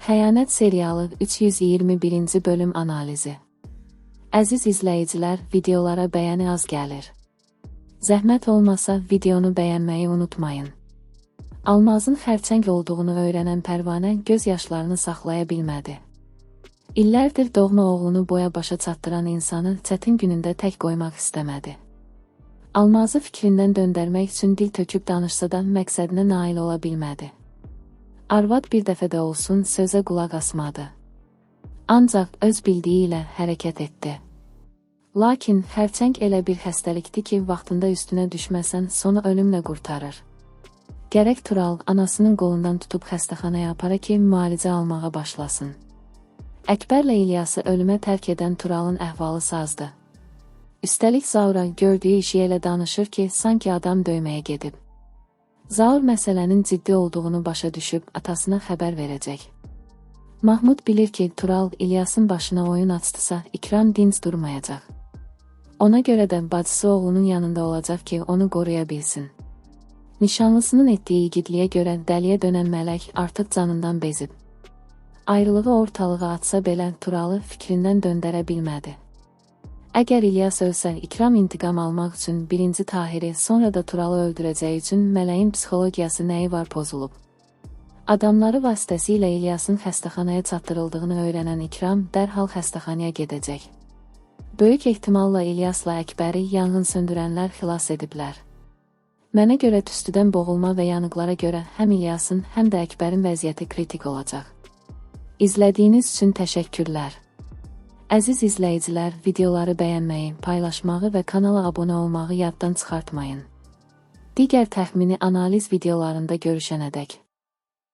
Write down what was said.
Xəyanət serialı 321-ci bölüm analizi. Əziz izləyicilər, videolara bəyəni az gəlir. Zəhmət olmasa videonu bəyənməyi unutmayın. Almazın xərçəng olduğunu öyrənən Pərvanə göz yaşlarını saxlaya bilmədi. İllərdir doğma oğlunu boya başa çatdıran insanı çətin günündə tək qoymaq istəmədi. Almazı fikrindən döndərmək üçün dil töküb danışsa da məqsədinə nail ola bilmədi. Arvad bir dəfə də olsun sözə qulaq asmadı. Ancaq öz bildiyi ilə hərəkət etdi. Lakin xərçəng elə bir xəstəlikdir ki, vaxtında üstünə düşməsən sonu ölümlə qurtarır. Gərək Tural anasının qolundan tutub xəstəxanaya apara ki, müalicə almağa başlasın. Əkbərlə İlyası ölümə tərk edən Turalın əhvalı sazdı. Üstəlik Zaura gördüyü işi elə danışır ki, sanki adam döyməyə gedib. Zaur məsələnin ciddi olduğunu başa düşüb atasına xəbər verəcək. Mahmud bilir ki, Tural İlyasın başına oyun açdısa, İkram dinc durmayacaq. Ona görə də bacısı oğlunun yanında olacaq ki, onu qoruya bilsin. Nişanlısının etdiyi igidliyə görə dəliyə dönən mələk artıq canından bezib. Ayrılığı ortalığa atsa belə Turalı fikrindən döndərə bilmədi. Əgər İlyas ölsə, İkram intiqam almaq üçün birinci Tahiri, sonra da Turalı öldürəcəyi üçün mələyin psixologiyası nəyi var pozulub. Adamları vasitəsilə İlyasın xəstəxanaya çatdırıldığını öyrənən İkram dərhal xəstəxanaya gedəcək. Böyük ehtimalla İlyasla Əkbəri yanğın söndürənlər xilas ediblər. Mənə görə tüstüdən boğulma və yanıqlara görə həm İlyasın, həm də Əkbərin vəziyyəti kritik olacaq. İzlədiyiniz üçün təşəkkürlər. Əziz izləyicilər, videoları bəyənməyi, paylaşmağı və kanala abunə olmağı yaddan çıxartmayın. Digər təxmini analiz videolarında görüşənədək.